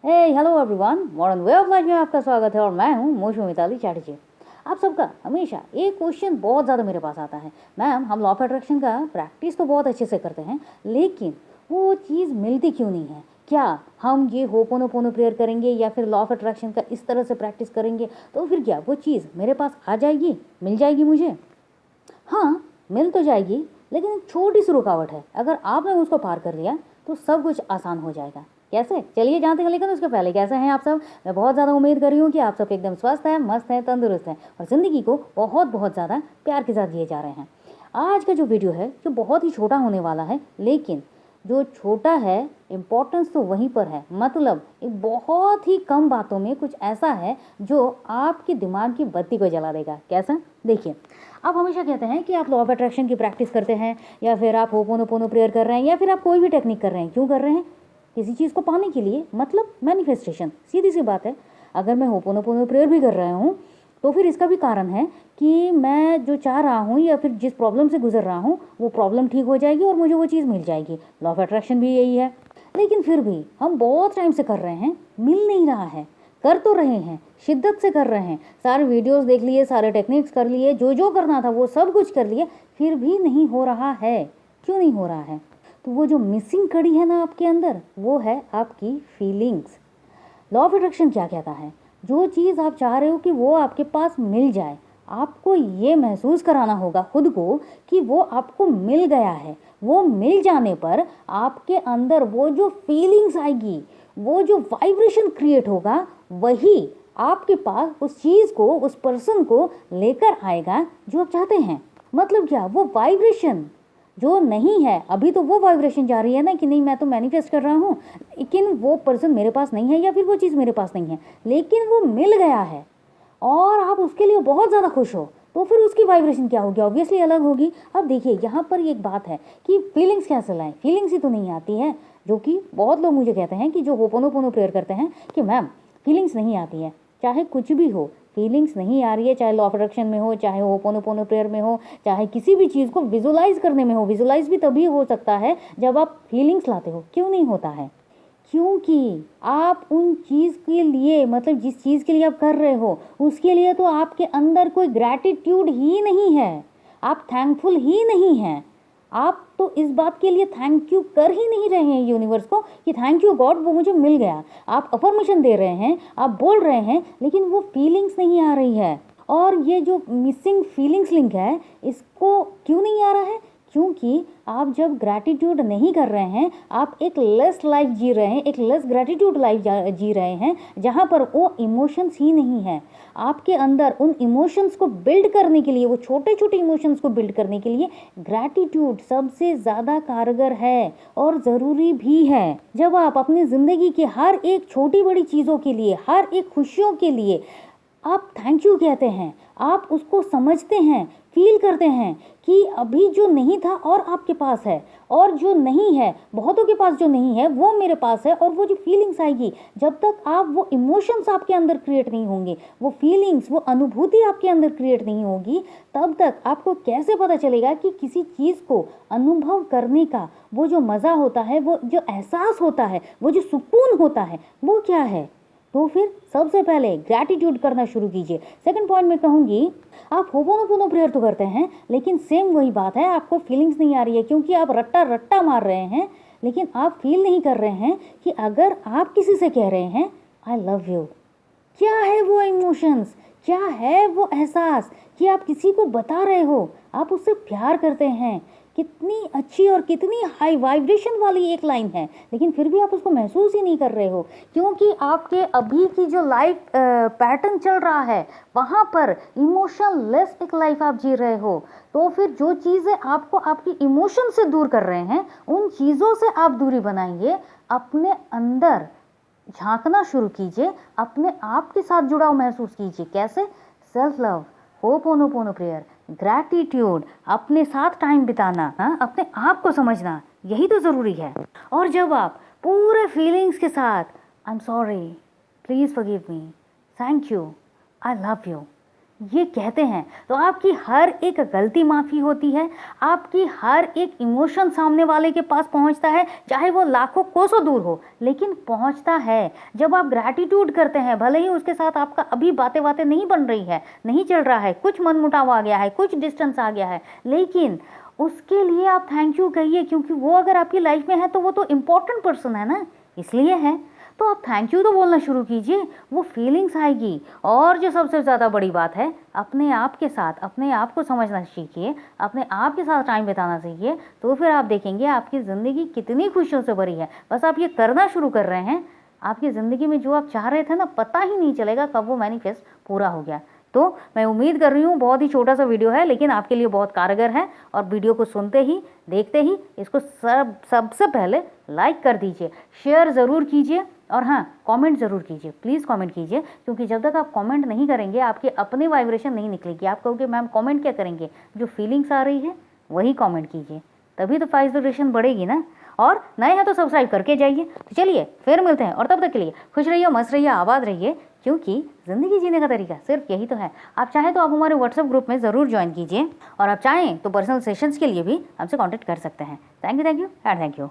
Hello everyone, modern way of life में आपका स्वागत है और मैं हूं मोशु मिताली चैटर्जी। आप सबका हमेशा एक क्वेश्चन बहुत ज़्यादा मेरे पास आता है, मैम हम लॉ ऑफ अट्रैक्शन का प्रैक्टिस तो बहुत अच्छे से करते हैं, लेकिन वो चीज़ मिलती क्यों नहीं है? क्या हम ये होपोनोपोनो प्रेयर करेंगे या फिर लॉ ऑफ अट्रैक्शन का इस तरह से प्रैक्टिस करेंगे तो फिर क्या वो चीज़ मेरे पास आ जाएगी, मिल जाएगी मुझे? हाँ, मिल तो जाएगी, लेकिन एक छोटी सी रुकावट है। अगर आपने उसको पार कर लिया तो सब कुछ आसान हो जाएगा। कैसे? चलिए जानते हैं, लेकिन उसके पहले कैसे हैं आप सब? मैं बहुत ज़्यादा उम्मीद कर रही हूँ कि आप सब एकदम स्वस्थ हैं, मस्त हैं, तंदुरुस्त हैं और ज़िंदगी को बहुत बहुत ज़्यादा प्यार के साथ जिए जा रहे हैं। आज का जो वीडियो है जो बहुत ही छोटा होने वाला है, लेकिन जो छोटा है इम्पोर्टेंस तो वहीं पर है। मतलब एक बहुत ही कम बातों में कुछ ऐसा है जो आपके दिमाग की बत्ती को जला देगा। कैसा? देखिए, आप हमेशा कहते हैं कि आप लॉ ऑफ अट्रैक्शन की प्रैक्टिस करते हैं या फिर आप होपोनोपोनो प्रेयर कर रहे हैं या फिर आप कोई भी टेक्निक कर रहे हैं। क्यों कर रहे हैं? किसी चीज़ को पाने के लिए, मतलब मैनिफेस्टेशन। सीधी सी बात है, अगर मैं होपोनोपोनो प्रेयर भी कर रहा हूँ तो फिर इसका भी कारण है कि मैं जो चाह रहा हूँ या फिर जिस प्रॉब्लम से गुजर रहा हूँ वो प्रॉब्लम ठीक हो जाएगी और मुझे वो चीज़ मिल जाएगी। लॉ ऑफ अट्रैक्शन भी यही है। लेकिन फिर भी हम बहुत टाइम से कर रहे हैं, मिल नहीं रहा है। कर तो रहे हैं, शिद्दत से कर रहे हैं, सारे वीडियोस देख लिए, सारे टेक्निक्स कर लिए, जो जो करना था वो सब कुछ कर लिए, फिर भी नहीं हो रहा है। क्यों नहीं हो रहा है? तो वो जो मिसिंग कड़ी है ना आपके अंदर, वो है आपकी फीलिंग्स। लॉ ऑफ अट्रैक्शन क्या कहता है? जो चीज़ आप चाह रहे हो कि वो आपके पास मिल जाए, आपको ये महसूस कराना होगा खुद को कि वो आपको मिल गया है। वो मिल जाने पर आपके अंदर वो जो फीलिंग्स आएगी, वो जो वाइब्रेशन क्रिएट होगा, वही आपके पास उस चीज़ को, उस पर्सन को लेकर आएगा जो आप चाहते हैं। मतलब क्या? वो वाइब्रेशन जो नहीं है अभी, तो वो वाइब्रेशन जा रही है ना कि नहीं मैं तो मैनिफेस्ट कर रहा हूँ, लेकिन वो पर्सन मेरे पास नहीं है या फिर वो चीज़ मेरे पास नहीं है, लेकिन वो मिल गया है और आप उसके लिए बहुत ज़्यादा खुश हो, तो फिर उसकी वाइब्रेशन क्या होगी? ऑब्वियसली अलग होगी। अब देखिए, यहाँ पर एक बात है कि फीलिंग्स कैसे लाएं? फीलिंग्स ही तो नहीं आती है, जो कि बहुत लोग मुझे कहते हैं कि जो होपोनोपोनो प्रेयर करते हैं कि मैम फीलिंग्स नहीं आती है। चाहे कुछ भी हो, फीलिंग्स नहीं आ रही है, चाहे लॉ ऑफ अट्रैक्शन में हो, चाहे होपोनोपोनो प्रेयर में हो, चाहे किसी भी चीज़ को विजुलाइज करने में हो। विजुलाइज भी तभी हो सकता है जब आप फीलिंग्स लाते हो। क्यों नहीं होता है? क्योंकि आप उन चीज़ के लिए, मतलब जिस चीज़ के लिए आप कर रहे हो उसके लिए तो आपके अंदर कोई ग्रैटिट्यूड ही नहीं है, आप थैंकफुल ही नहीं हैं। आप तो इस बात के लिए थैंक यू कर ही नहीं रहे हैं यूनिवर्स को कि थैंक यू गॉड, वो मुझे मिल गया। आप अफर्मेशन दे रहे हैं, आप बोल रहे हैं, लेकिन वो फीलिंग्स नहीं आ रही है। और ये जो मिसिंग फीलिंग्स लिंक है, इसको क्यों नहीं आ रहा है? क्योंकि आप जब ग्रैटिट्यूड नहीं कर रहे हैं, आप एक लेस लाइफ जी रहे हैं, एक लेस ग्रैटिट्यूड लाइफ जी रहे हैं, जहाँ पर वो इमोशंस ही नहीं है आपके अंदर। उन इमोशंस को बिल्ड करने के लिए, वो छोटे छोटे इमोशंस को बिल्ड करने के लिए ग्रैटिट्यूड सबसे ज़्यादा कारगर है और ज़रूरी भी है। जब आप अपनी ज़िंदगी की हर एक छोटी बड़ी चीज़ों के लिए, हर एक खुशियों के लिए आप थैंक यू कहते हैं, आप उसको समझते हैं, फील करते हैं कि अभी जो नहीं था और आपके पास है, और जो नहीं है, बहुतों के पास जो नहीं है वो मेरे पास है, और वो जो फीलिंग्स आएगी, जब तक आप वो इमोशंस आपके अंदर क्रिएट नहीं होंगे, वो फीलिंग्स, वो अनुभूति आपके अंदर क्रिएट नहीं होगी, तब तक आपको कैसे पता चलेगा कि किसी चीज़ को अनुभव करने का वो जो मज़ा होता है, वो जो एहसास होता है, वो जो सुकून होता है, वो क्या है? तो फिर सबसे पहले ग्रैटिट्यूड करना शुरू कीजिए। सेकंड पॉइंट में कहूँगी, आप होपोनोपोनो प्रेयर तो करते हैं, लेकिन सेम वही बात है, आपको फीलिंग्स नहीं आ रही है क्योंकि आप रट्टा रट्टा मार रहे हैं, लेकिन आप फील नहीं कर रहे हैं कि अगर आप किसी से कह रहे हैं आई लव यू, क्या है वो इमोशंस, क्या है वो एहसास कि आप किसी को बता रहे हो आप उससे प्यार करते हैं। कितनी अच्छी और कितनी हाई वाइब्रेशन वाली एक लाइन है, लेकिन फिर भी आप उसको महसूस ही नहीं कर रहे हो, क्योंकि आपके अभी की जो लाइफ पैटर्न चल रहा है वहाँ पर इमोशन लेस एक लाइफ आप जी रहे हो। तो फिर जो चीज़ें आपको आपकी इमोशन से दूर कर रहे हैं, उन चीज़ों से आप दूरी बनाइए, अपने अंदर झांकना शुरू कीजिए, अपने आप के साथ जुड़ाव महसूस कीजिए। कैसे? Self love, ho'oponopono prayer, gratitude, अपने साथ टाइम बिताना, अपने आप को समझना, यही तो ज़रूरी है। और जब आप पूरे फीलिंग्स के साथ I am sorry, please forgive me, thank you, I love you, ये कहते हैं तो आपकी हर एक गलती माफ़ी होती है, आपकी हर एक इमोशन सामने वाले के पास पहुंचता है, चाहे वो लाखों कोसों दूर हो लेकिन पहुंचता है। जब आप ग्रैटिट्यूड करते हैं, भले ही उसके साथ आपका अभी बातें बातें नहीं बन रही है, नहीं चल रहा है, कुछ मनमुटाव आ गया है, कुछ डिस्टेंस आ गया है, लेकिन उसके लिए आप थैंक यू कहिए, क्योंकि वो अगर आपकी लाइफ में है तो वो तो इम्पोर्टेंट पर्सन है ना, इसलिए है। तो आप थैंक यू तो बोलना शुरू कीजिए, वो फीलिंग्स आएगी। और जो सबसे ज़्यादा बड़ी बात है, अपने आप के साथ अपने आप को समझना सीखिए, अपने आप के साथ टाइम बिताना सीखिए, तो फिर आप देखेंगे आपकी ज़िंदगी कितनी खुशियों से भरी है। बस आप ये करना शुरू कर रहे हैं, आपकी ज़िंदगी में जो आप चाह रहे थे ना, पता ही नहीं चलेगा कब वो मैनिफेस्ट पूरा हो गया। तो मैं उम्मीद कर रही हूँ, बहुत ही छोटा सा वीडियो है लेकिन आपके लिए बहुत कारगर है, और वीडियो को सुनते ही देखते ही इसको सबसे पहले लाइक कर दीजिए, शेयर ज़रूर कीजिए, और हाँ, कमेंट ज़रूर कीजिए, प्लीज़ कमेंट कीजिए, क्योंकि जब तक आप कमेंट नहीं करेंगे आपकी अपनी वाइब्रेशन नहीं निकलेगी। आप कहोगे मैम कमेंट क्या करेंगे, जो फीलिंग्स आ रही है वही कमेंट कीजिए, तभी तो वाइब्रेशन बढ़ेगी ना। और नए हैं तो सब्सक्राइब करके जाइए। तो चलिए फिर मिलते हैं, और तब तक के लिए खुश रहिए, मस्त रहिए, आबाद रहिए, क्योंकि ज़िंदगी जीने का तरीका सिर्फ यही तो है। आप चाहें तो आप हमारे व्हाट्सएप ग्रुप में ज़रूर ज्वाइन कीजिए, और आप चाहें तो पर्सनल सेशंस के लिए भी हमसे कांटेक्ट कर सकते हैं। Thank you and thank you.